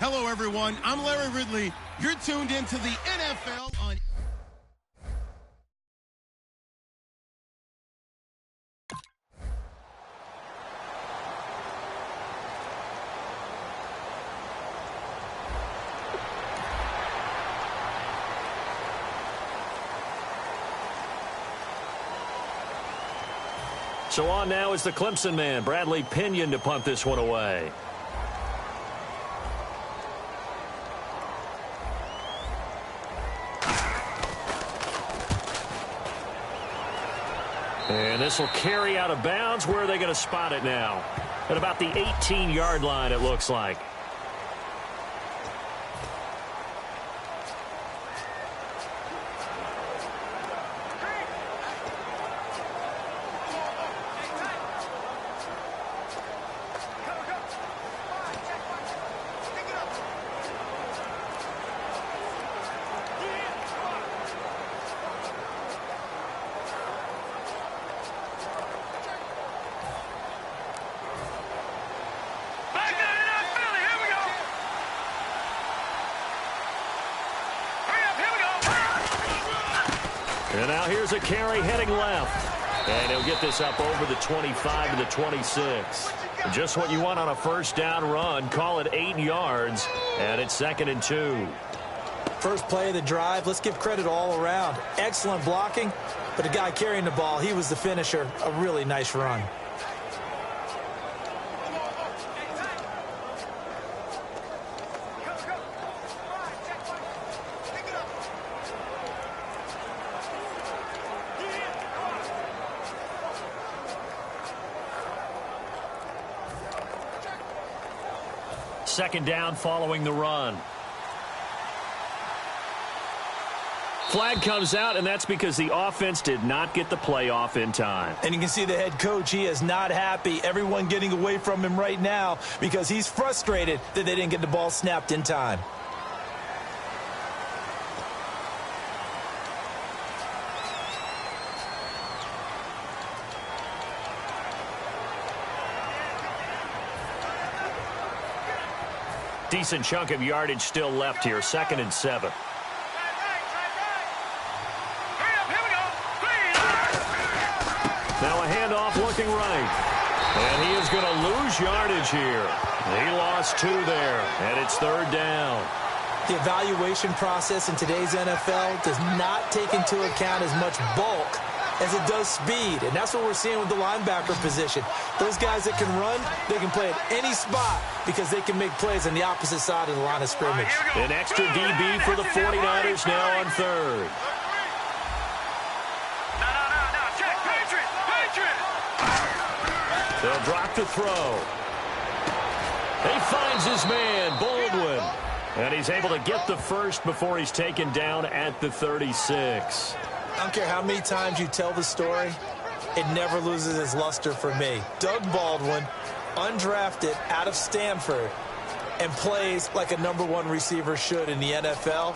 Hello, everyone. I'm Larry Ridley. You're tuned into the NFL on... So on now is the Clemson man, Bradley Pinion, to punt this one away. And this will carry out of bounds. Where are they going to spot it now? At about the 18-yard line, it looks like. And now here's a carry heading left. And he'll get this up over the 25 to the 26. Just what you want on a first down run. Call it 8 yards. And it's 2nd and 2. First play of the drive. Let's give credit all around. Excellent blocking. But the guy carrying the ball, he was the finisher. A really nice run. Second down following the run. Flag comes out, and that's because the offense did not get the play off in time. And you can see the head coach, he is not happy. Everyone getting away from him right now because he's frustrated that they didn't get the ball snapped in time. Decent chunk of yardage still left here. 2nd and 7. Now a handoff looking right. And he is going to lose yardage here. He lost 2 there. And it's 3rd down. The evaluation process in today's NFL does not take into account as much bulk as it does speed. And that's what we're seeing with the linebacker position. Those guys that can run, they can play at any spot because they can make plays on the opposite side of the line of scrimmage. An extra DB for the 49ers now on 3rd. They'll drop the throw. He finds his man, Baldwin. And he's able to get the first before he's taken down at the 36. I don't care how many times you tell the story, it never loses its luster for me. Doug Baldwin, undrafted out of Stanford, and plays like a #1 receiver should in the NFL.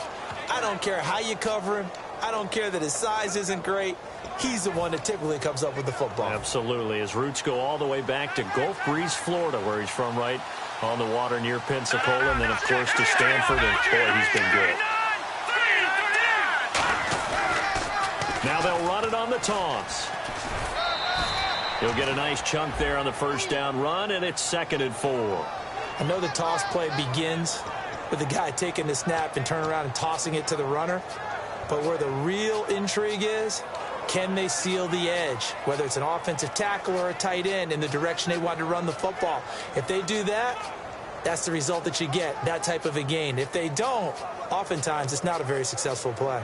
I don't care how you cover him. I don't care that his size isn't great. He's the one that typically comes up with the football. Absolutely. His roots go all the way back to Gulf Breeze, Florida, where he's from, right on the water near Pensacola, and then, of course, to Stanford, and, boy, he's been good. Now they'll run it on the toss. He'll get a nice chunk there on the first down run, and it's 2nd and 4. I know the toss play begins with the guy taking the snap and turning around and tossing it to the runner. But where the real intrigue is, can they seal the edge, whether it's an offensive tackle or a tight end, in the direction they want to run the football? If they do that, that's the result that you get, that type of a gain. If they don't, oftentimes it's not a very successful play.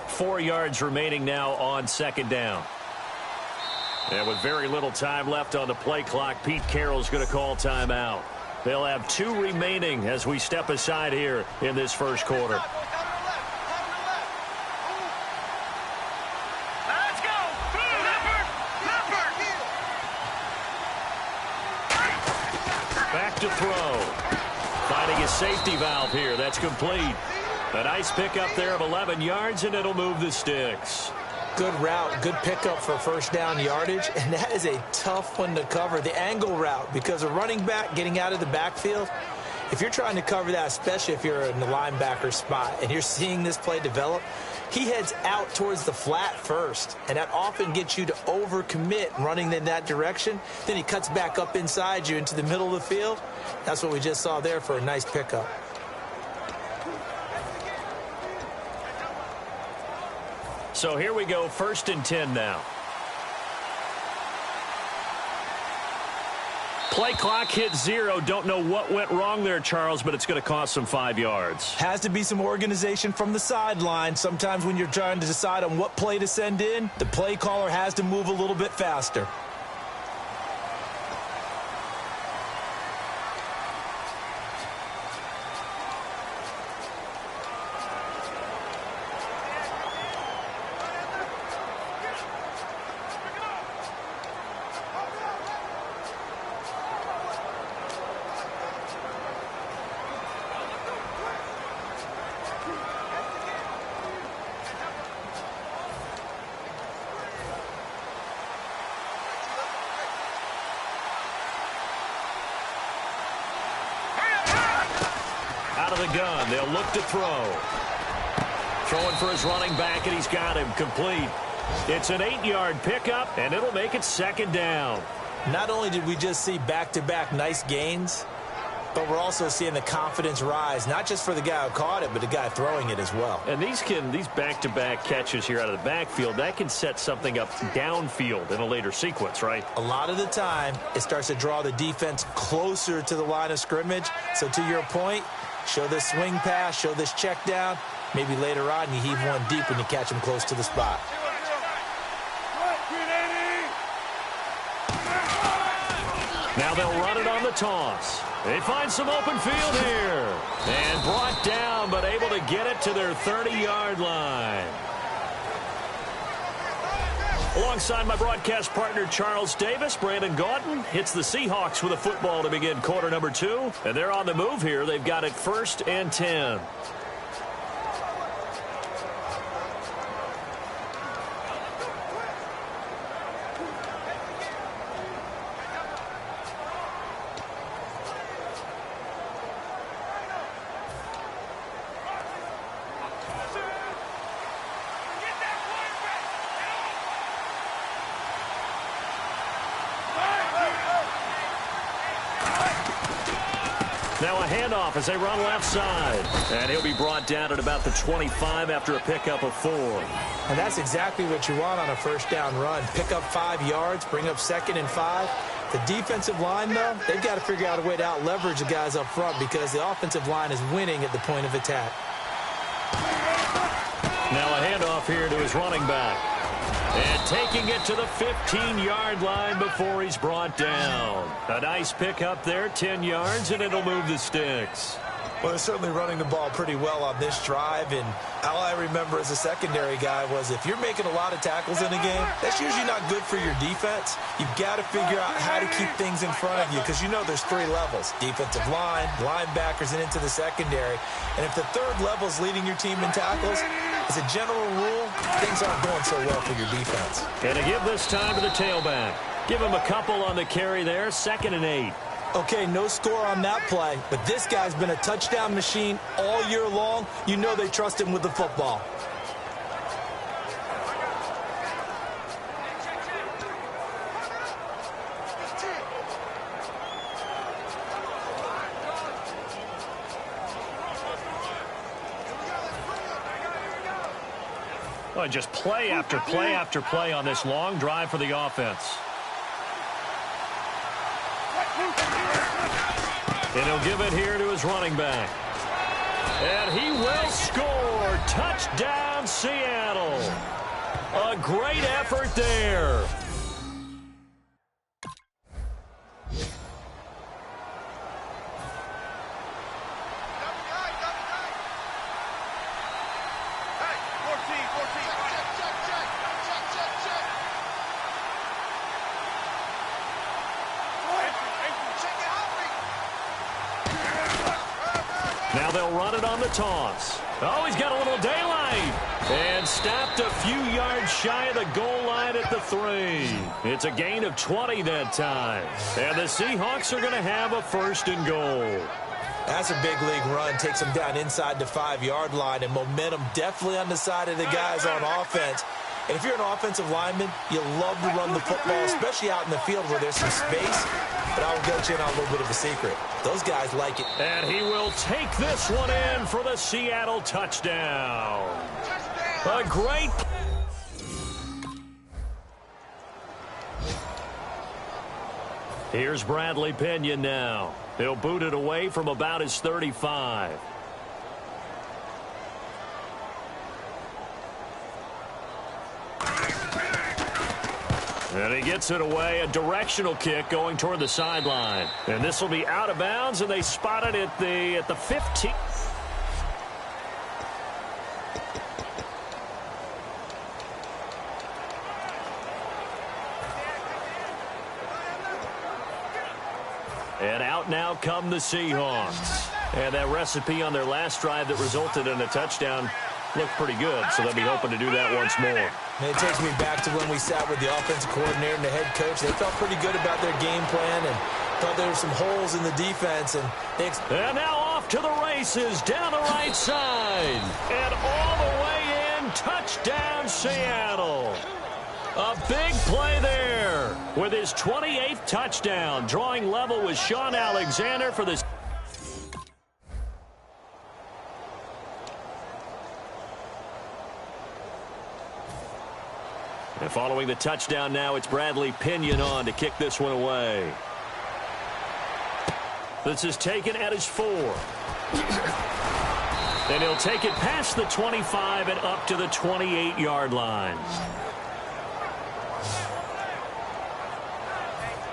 Four yards remaining now on 2nd down. And with very little time left on the play clock, Pete Carroll's going to call timeout. They'll have 2 remaining as we step aside here in this first quarter. Back to throw. Finding his safety valve here. That's complete. A nice pickup there of 11 yards, and it'll move the sticks. Good route, good pickup for first down yardage, and that is a tough one to cover, the angle route, because a running back getting out of the backfield, if you're trying to cover that, especially if you're in the linebacker spot and you're seeing this play develop, he heads out towards the flat first, and that often gets you to overcommit running in that direction. Then he cuts back up inside you into the middle of the field. That's what we just saw there for a nice pickup. So here we go, 1st and 10 now. Play clock hit 0. Don't know what went wrong there, Charles, but it's going to cost them 5 yards. Has to be some organization from the sideline. Sometimes when you're trying to decide on what play to send in, the play caller has to move a little bit faster. Out of the gun, they'll look to throw. Throwing for his running back, and he's got him complete. It's an 8-yard pickup, and it'll make it 2nd down. Not only did we just see back-to-back nice gains, but we're also seeing the confidence rise, not just for the guy who caught it, but the guy throwing it as well. And these back-to-back catches here out of the backfield, that can set something up downfield in a later sequence, right? A lot of the time, it starts to draw the defense closer to the line of scrimmage. So to your point, show this swing pass, show this check down. Maybe later on you heave one deep when you catch him close to the spot. Now they'll run it on the toss. They find some open field here. And brought down, but able to get it to their 30-yard line. Alongside my broadcast partner, Charles Davis, Brandon Gaudin hits the Seahawks with a football to begin quarter number 2. And they're on the move here. They've got it 1st and 10. Now a handoff as they run left side. And he'll be brought down at about the 25 after a pickup of 4. And that's exactly what you want on a first down run. Pick up 5 yards, bring up 2nd and 5. The defensive line, though, they've got to figure out a way to out-leverage the guys up front because the offensive line is winning at the point of attack. Now a handoff here to his running back. And taking it to the 15-yard line before he's brought down. A nice pickup there, 10 yards, and it'll move the sticks. Well, they're certainly running the ball pretty well on this drive, and all I remember as a secondary guy was if you're making a lot of tackles in a game, that's usually not good for your defense. You've got to figure out how to keep things in front of you because you know there's 3 levels, defensive line, linebackers, and into the secondary. And if the 3rd level is leading your team in tackles, as a general rule, things aren't going so well for your defense. And to give this time to the tailback. Give him a couple on the carry there, 2nd and 8. Okay, no score on that play, but this guy's been a touchdown machine all year long. You know they trust him with the football. Well, just play after play after play on this long drive for the offense. And he'll give it here to his running back. And he will score. Touchdown, Seattle. A great effort there. Now they'll run it on the toss. Oh, he's got a little daylight. And stopped a few yards shy of the goal line at the 3. It's a gain of 20 that time. And the Seahawks are going to have a 1st and goal. That's a big league run. Takes them down inside the 5-yard line. And momentum definitely on the side of the guys on offense. And if you're an offensive lineman, you love to run the football, especially out in the field where there's some space. But I'll get you in on a little bit of a secret. Those guys like it. And he will take this one in for the Seattle touchdown. A great... Here's Bradley Pinion now. He'll boot it away from about his 35. And he gets it away, a directional kick going toward the sideline. And this will be out of bounds, and they spot it at the 15. And out now come the Seahawks. And that recipe on their last drive that resulted in a touchdown looked pretty good, so they'll be hoping to do that once more. And it takes me back to when we sat with the offensive coordinator and the head coach. They felt pretty good about their game plan and thought there were some holes in the defense. And now off to the races down the right side. And all the way in, touchdown Seattle. A big play there with his 28th touchdown. Drawing level with Sean Alexander for this. And following the touchdown now, it's Bradley Pinion on to kick this one away. This is taken at his 4. And he'll take it past the 25 and up to the 28-yard line.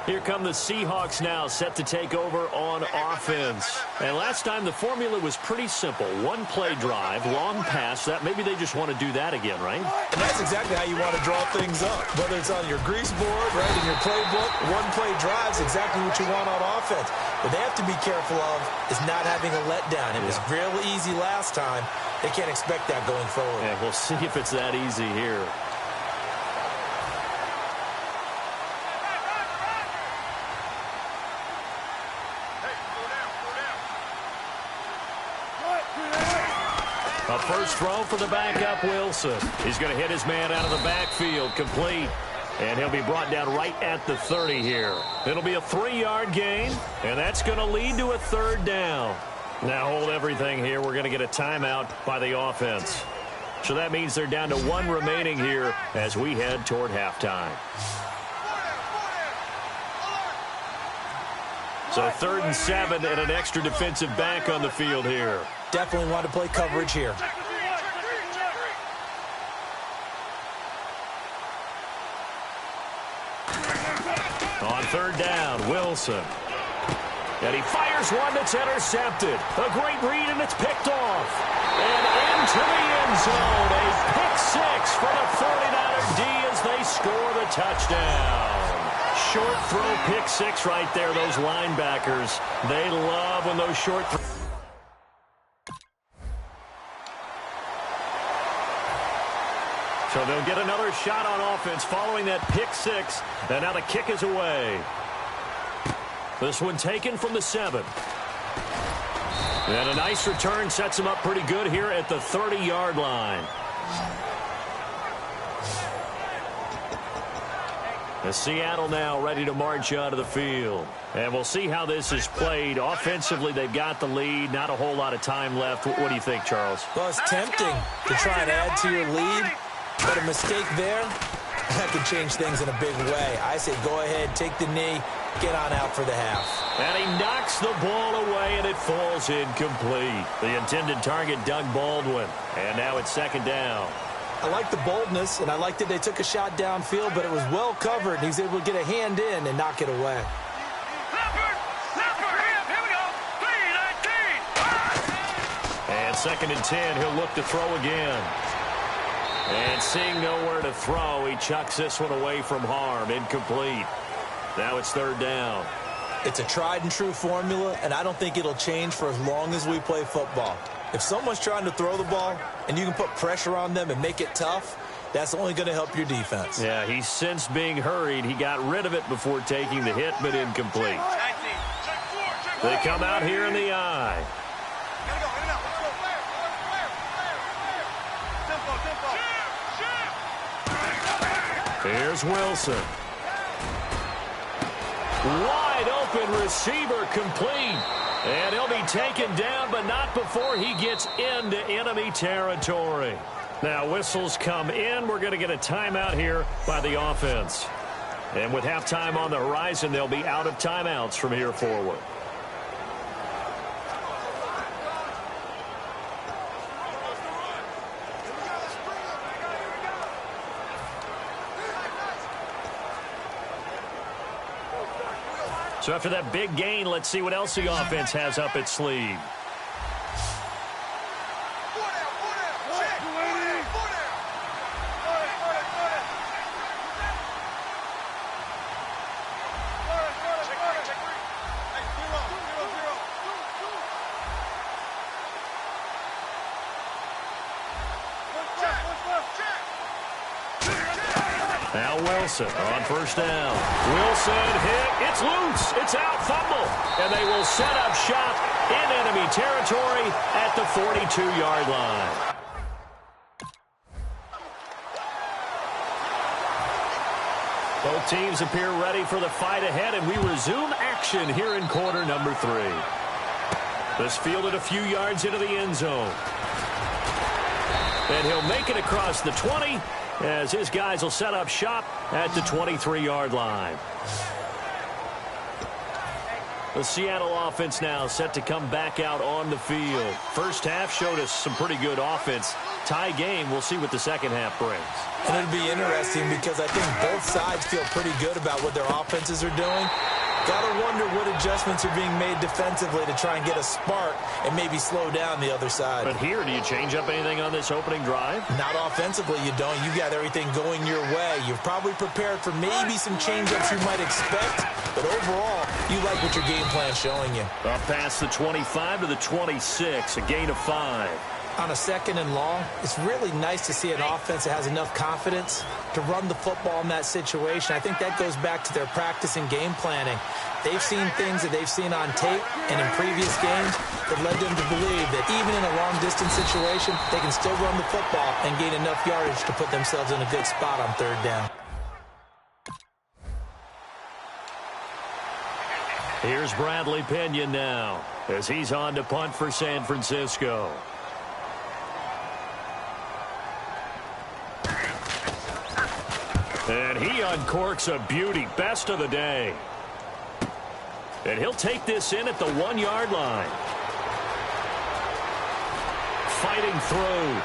Here come the Seahawks now, set to take over on offense. And last time the formula was pretty simple. One play drive, long pass. That maybe they just want to do that again, right? And that's exactly how you want to draw things up. Whether it's on your grease board, right, in your playbook, one play drive is exactly what you want on offense. What they have to be careful of is not having a letdown. It was real easy last time. They can't expect that going forward. Yeah, we'll see if it's that easy here. A first throw for the backup, Wilson. He's going to hit his man out of the backfield, complete. And he'll be brought down right at the 30 here. It'll be a 3-yard gain, and that's going to lead to a 3rd down. Now hold everything here. We're going to get a timeout by the offense. So that means they're down to 1 remaining here as we head toward halftime. So 3rd and 7 and an extra defensive back on the field here. Definitely want to play coverage here. On 3rd down, Wilson. And he fires one that's intercepted. A great read, and it's picked off. And into the end zone. A pick 6 for the 49er D as they score the touchdown. Short throw, pick 6 right there. Those linebackers, they love when those short throws. So they'll get another shot on offense following that pick 6. And now the kick is away. This one taken from the 7. And a nice return sets him up pretty good here at the 30-yard line. As Seattle now ready to march out of the field. And we'll see how this is played. Offensively, they've got the lead. Not a whole lot of time left. What do you think, Charles? Well, it's tempting to try and add to your lead. But a mistake there, that could change things in a big way. I say go ahead, take the knee, get on out for the half. And he knocks the ball away, and it falls incomplete. The intended target, Doug Baldwin. And now it's 2nd down. I like the boldness, and I like that they took a shot downfield, but it was well covered. He was able to get a hand in and knock it away. And 2nd and 10, he'll look to throw again. And seeing nowhere to throw, he chucks this one away from harm. Incomplete. Now it's 3rd down. It's a tried-and-true formula, and I don't think it'll change for as long as we play football. If someone's trying to throw the ball and you can put pressure on them and make it tough, that's only going to help your defense. Yeah, he sensed being hurried. He got rid of it before taking the hit, but incomplete. They come out here in the eye. Here's Wilson. Wide open receiver complete. And he'll be taken down, but not before he gets into enemy territory. Now whistles come in. We're going to get a timeout here by the offense. And with halftime on the horizon, they'll be out of timeouts from here forward. So after that big gain, let's see what else the offense has up its sleeve. Now Wilson on first down. Wilson hit. It's loose. It's out. Fumble. And they will set up shop in enemy territory at the 42-yard line. Both teams appear ready for the fight ahead, and we resume action here in quarter number 3. This fielded a few yards into the end zone. And he'll make it across the 20 as his guys will set up shop at the 23-yard line. The Seattle offense now set to come back out on the field. First half showed us some pretty good offense. Tie game, we'll see what the second half brings. And it'll be interesting because I think both sides feel pretty good about what their offenses are doing. Gotta wonder what adjustments are being made defensively to try and get a spark and maybe slow down the other side. But here, do you change up anything on this opening drive? Not offensively, you don't. You got everything going your way. You've probably prepared for maybe some change-ups you might expect, but overall, you like what your game plan's showing you. Up past the 25 to the 26, a gain of 5. On a second and long, it's really nice to see an offense that has enough confidence to run the football in that situation. I think that goes back to their practice and game planning. They've seen things that they've seen on tape and in previous games that led them to believe that even in a long-distance situation, they can still run the football and gain enough yardage to put themselves in a good spot on third down. Here's Bradley Pinion now as he's on to punt for San Francisco. And he uncorks a beauty. Best of the day. And he'll take this in at the 1-yard line. Fighting through.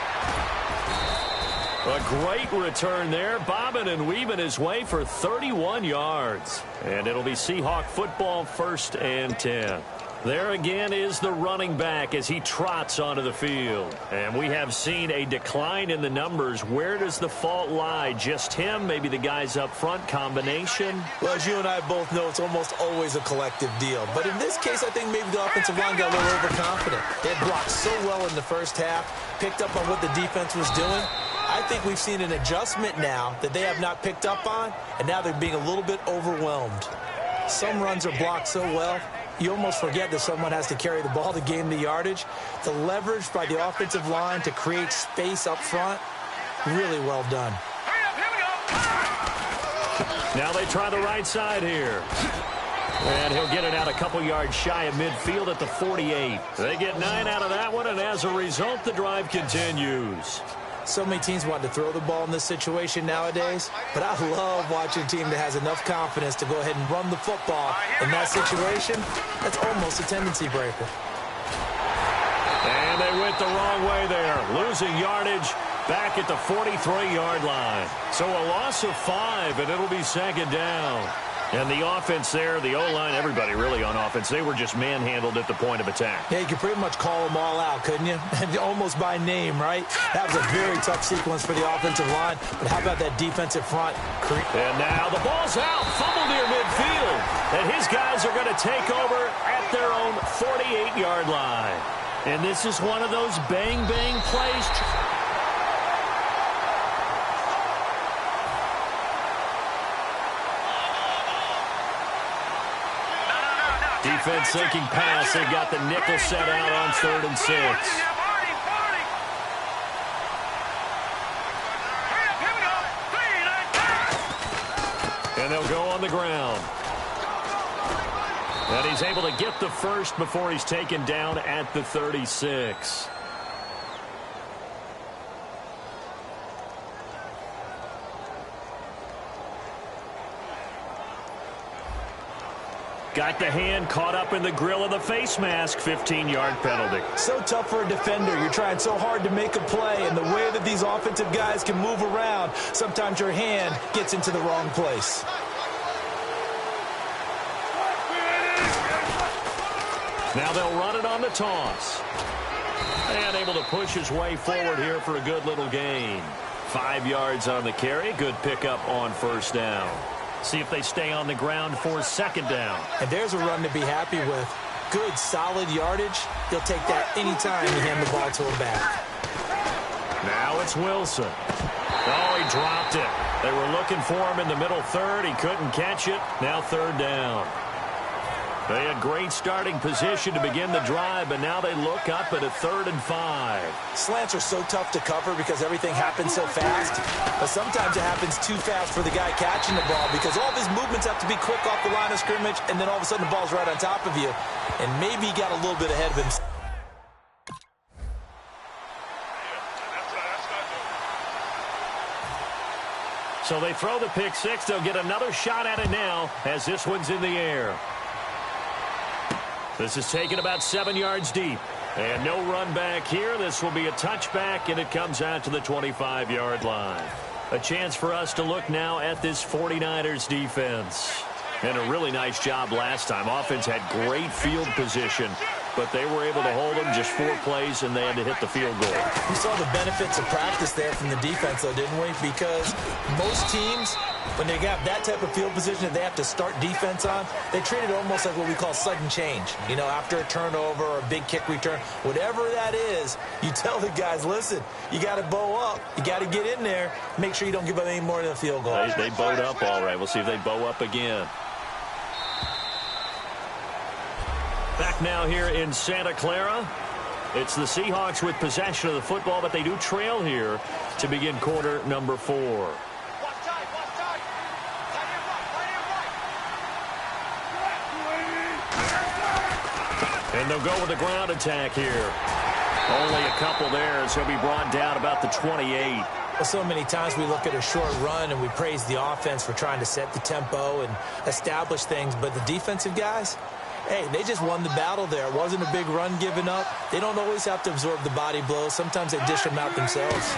A great return there. Bobbing and weaving his way for 31 yards. And it'll be Seahawk football, 1st and 10. There again is the running back as he trots onto the field. And we have seen a decline in the numbers. Where does the fault lie? Just him? Maybe the guys up front? Combination? Well, as you and I both know, it's almost always a collective deal. But in this case, I think maybe the offensive line got a little overconfident. They had blocked so well in the first half, picked up on what the defense was doing. I think we've seen an adjustment now that they have not picked up on, and now they're being a little bit overwhelmed. Some runs are blocked so well, you almost forget that someone has to carry the ball to gain the yardage. The leverage by the offensive line to create space up front, really well done. Now they try the right side here. And he'll get it out a couple yards shy of midfield at the 48. They get 9 out of that one, and as a result, the drive continues. So many teams want to throw the ball in this situation nowadays, but I love watching a team that has enough confidence to go ahead and run the football. In that situation, that's almost a tendency breaker. And they went the wrong way there, losing yardage back at the 43-yard line. So a loss of 5, and it'll be 2nd down. And the offense there, the O-line, everybody really on offense, they were just manhandled at the point of attack. Yeah, you could pretty much call them all out, couldn't you? Almost by name, right? That was a very tough sequence for the offensive line. But how about that defensive front? And now the ball's out. Fumble near midfield. that his guys are going to take over at their own 48-yard line. And this is one of those bang-bang plays. Defense sinking pass. They got the nickel set out on 3rd and 6. And they'll go on the ground. And he's able to get the first before he's taken down at the 36. Got the hand caught up in the grill of the face mask. 15-yard penalty. So tough for a defender. You're trying so hard to make a play, and the way that these offensive guys can move around, sometimes your hand gets into the wrong place. Now they'll run it on the toss. And able to push his way forward here for a good little gain. 5 yards on the carry. Good pickup on 1st down. See if they stay on the ground for 2nd down. And there's a run to be happy with. Good, solid yardage. He'll take that anytime you hand the ball to him back. Now it's Wilson. Oh, he dropped it. They were looking for him in the middle 3rd. He couldn't catch it. Now 3rd down. They had great starting position to begin the drive, but now they look up at a 3rd and 5. Slants are so tough to cover because everything happens so fast. But sometimes it happens too fast for the guy catching the ball because all of his movements have to be quick off the line of scrimmage, and then all of a sudden the ball's right on top of you. And maybe he got a little bit ahead of himself. So they throw the pick 6. They'll get another shot at it now as this one's in the air. This is taken about 7 yards deep. And no run back here. This will be a touchback, and it comes out to the 25-yard line. A chance for us to look now at this 49ers defense. And a really nice job last time. Offense had great field position, but they were able to hold them just 4 plays, and they had to hit the field goal. We saw the benefits of practice there from the defense, though, didn't we? Because most teams, when they have that type of field position that they have to start defense on, they treat it almost like what we call sudden change. You know, after a turnover or a big kick return, whatever that is, you tell the guys, listen, you got to bow up. You got to get in there. Make sure you don't give up any more than a field goal. They bowed up all right. We'll see if they bow up again. Back now here in Santa Clara. It's the Seahawks with possession of the football, but they do trail here to begin quarter number 4. And they'll go with the ground attack here. Only a couple there, so he'll be brought down about the 28. Well, so many times we look at a short run and we praise the offense for trying to set the tempo and establish things, but the defensive guys, hey, they just won the battle there. It wasn't a big run given up. They don't always have to absorb the body blows. Sometimes they dish them out themselves.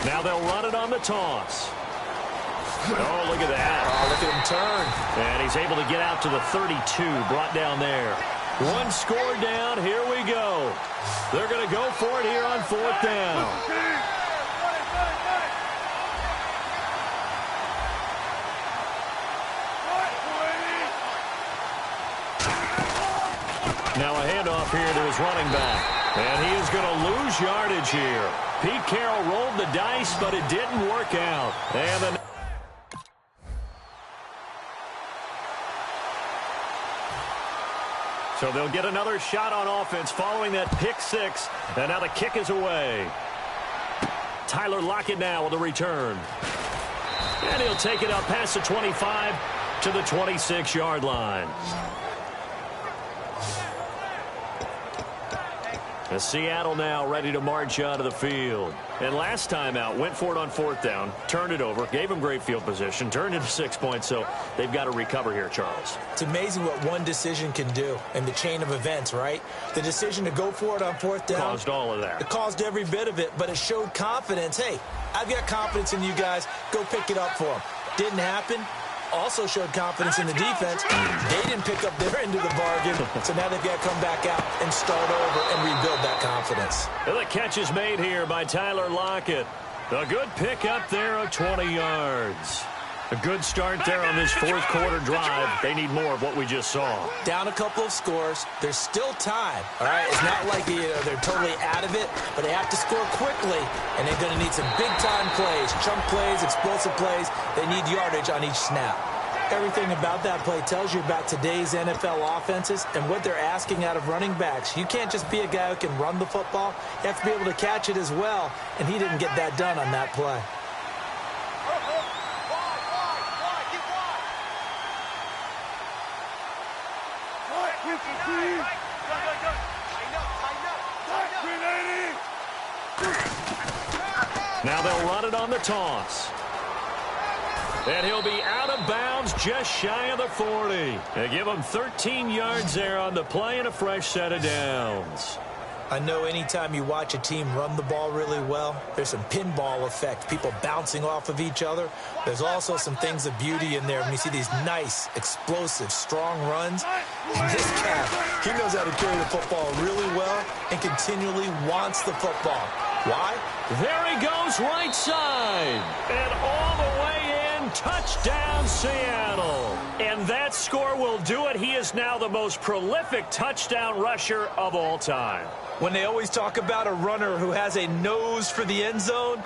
Now they'll run it on the toss. Oh, look at that. Oh, look at him turn. And he's able to get out to the 32, brought down there. 1 score down. Here we go. They're going to go for it here on 4th down. Now a handoff here to his running back. And he is going to lose yardage here. Pete Carroll rolled the dice, but it didn't work out. And so they'll get another shot on offense following that pick 6. And now the kick is away. Tyler Lockett now with a return. And he'll take it up past the 25 to the 26-yard line. As Seattle now ready to march onto the field. And last time out, went for it on 4th down, turned it over, gave them great field position, turned into 6 points, so they've got to recover here, Charles. It's amazing what one decision can do in the chain of events, right? The decision to go for it on 4th down. Caused all of that. It caused every bit of it, but it showed confidence. Hey, I've got confidence in you guys. Go pick it up for them. Didn't happen. Also showed confidence in the defense. They didn't pick up their end of the bargain, so now they've got to come back out and start over and rebuild that confidence. And the catch is made here by Tyler Lockett. A good pickup there of 20 yards. A good start there on this fourth quarter drive. They need more of what we just saw. Down a couple of scores. There's still time, all right? It's not like they're totally out of it, but they have to score quickly, and they're going to need some big-time plays, chunk plays, explosive plays. They need yardage on each snap. Everything about that play tells you about today's NFL offenses and what they're asking out of running backs. You can't just be a guy who can run the football. You have to be able to catch it as well, and he didn't get that done on that play. Now they'll run it on the toss. And he'll be out of bounds just shy of the 40. They give him 13 yards there on the play and a fresh set of downs. I know anytime you watch a team run the ball really well, there's some pinball effect, people bouncing off of each other. There's also some things of beauty in there when you see these nice, explosive, strong runs. And this guy, he knows how to carry the football really well and continually wants the football. Why? There he goes right side. And all the way in, touchdown Seattle. And that score will do it. He is now the most prolific touchdown rusher of all time. When they always talk about a runner who has a nose for the end zone,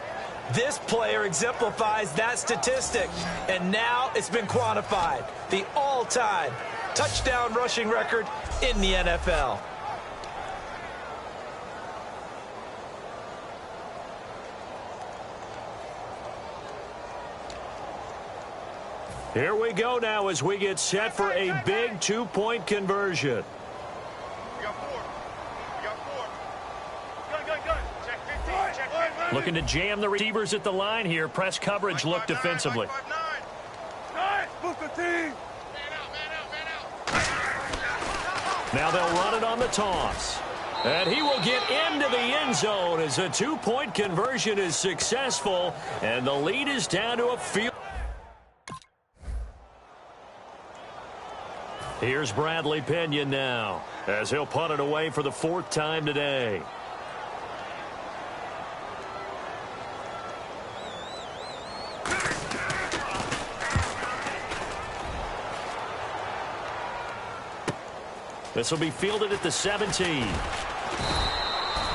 this player exemplifies that statistic. And now it's been quantified. The all-time touchdown rushing record in the NFL. Here we go now as we get set for a big two-point conversion. Looking to jam the receivers at the line here. Press coverage look defensively. Now they'll run it on the toss. And he will get into the end zone as a two-point conversion is successful. And the lead is down to a field. Here's Bradley Pinion now as he'll punt it away for the fourth time today. This will be fielded at the 17.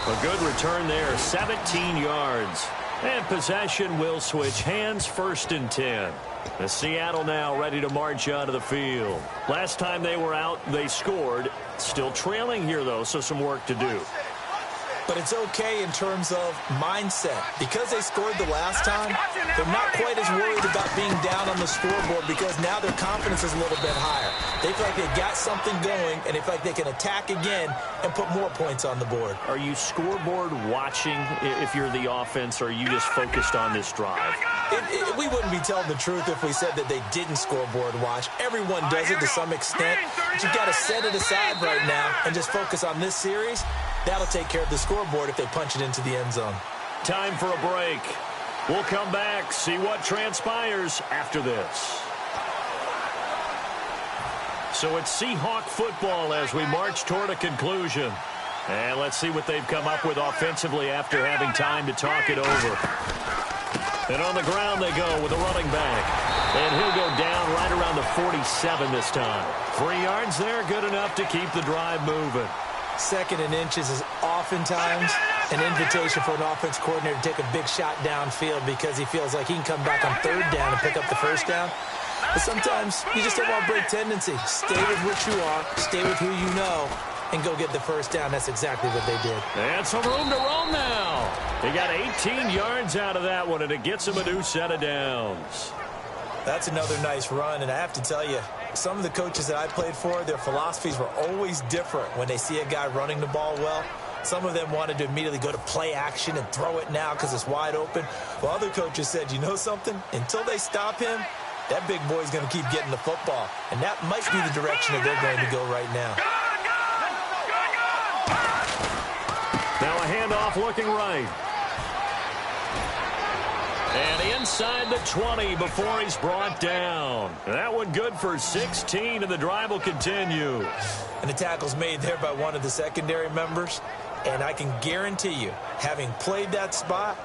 A good return there, 17 yards. And possession will switch hands, 1st and 10. The Seattle now ready to march onto the field. Last time they were out, they scored. Still trailing here, though, so some work to do. But it's okay in terms of mindset. Because they scored the last time, they're not quite as worried about being down on the scoreboard because now their confidence is a little bit higher. They feel like they've got something going, and they feel like they can attack again and put more points on the board. Are you scoreboard watching if you're the offense, or are you just focused on this drive? We wouldn't be telling the truth if we said that they didn't scoreboard watch. Everyone does it to some extent. But you've got to set it aside right now and just focus on this series. That'll take care of the scoreboard if they punch it into the end zone. Time for a break. We'll come back, see what transpires after this. So it's Seahawk football as we march toward a conclusion. And let's see what they've come up with offensively after having time to talk it over. And on the ground they go with a running back. And he'll go down right around the 47 this time. 3 yards there, good enough to keep the drive moving. 2nd and inches is oftentimes an invitation for an offense coordinator to take a big shot downfield because he feels like he can come back on 3rd down and pick up the 1st down. But sometimes you just have a break tendency. Stay with what you are, stay with who you know, and go get the 1st down. That's exactly what they did. And some room to roam now. He got 18 yards out of that one, and it gets him a new set of downs. That's another nice run, and I have to tell you, some of the coaches that I played for, their philosophies were always different when they see a guy running the ball well. Some of them wanted to immediately go to play action and throw it now because it's wide open. While other coaches said, you know something? Until they stop him, that big boy's going to keep getting the football. And that might be the direction that they're going to go right now. Now a handoff looking right. And inside the 20 before he's brought down. That one good for 16, and the drive will continue. And the tackle's made there by one of the secondary members. And I can guarantee you, having played that spot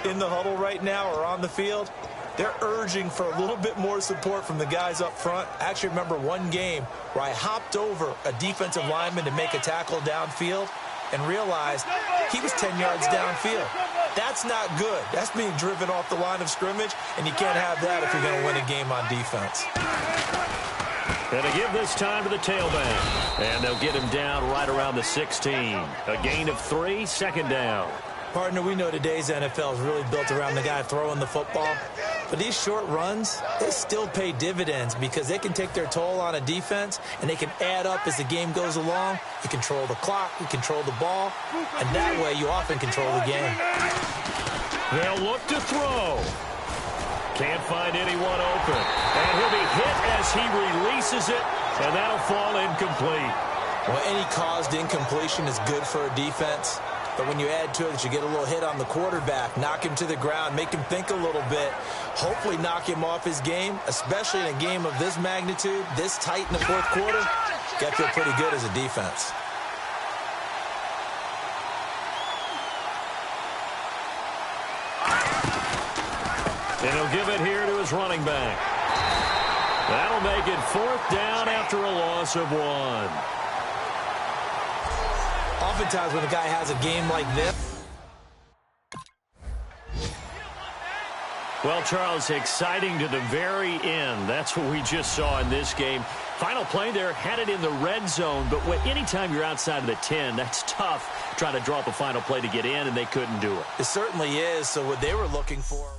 in the huddle right now or on the field, They're urging for a little bit more support from the guys up front. I actually remember one game where I hopped over a defensive lineman to make a tackle downfield and realized he was 10 yards downfield. That's not good. That's being driven off the line of scrimmage, and you can't have that if you're going to win a game on defense. And to give this time to the tailback. And they'll get him down right around the 16. A gain of 3, second down. Partner, we know today's NFL is really built around the guy throwing the football. But these short runs, they still pay dividends because they can take their toll on a defense, and they can add up as the game goes along. You control the clock, you control the ball, and that way you often control the game. They'll look to throw. Can't find anyone open. And he'll be hit as he releases it, and that'll fall incomplete. Well, any caused incompletion is good for a defense. But when you add to it that you get a little hit on the quarterback, knock him to the ground, make him think a little bit, hopefully knock him off his game, especially in a game of this magnitude, this tight in the fourth quarter, you got to feel pretty good as a defense. And he'll give it here to his running back. That'll make it 4th down after a loss of 1. Oftentimes when a guy has a game like this. Well, Charles, exciting to the very end. That's what we just saw in this game. Final play there, had it in the red zone, but anytime you're outside of the 10, that's tough trying to draw up a final play to get in, and they couldn't do it. It certainly is. So what they were looking for.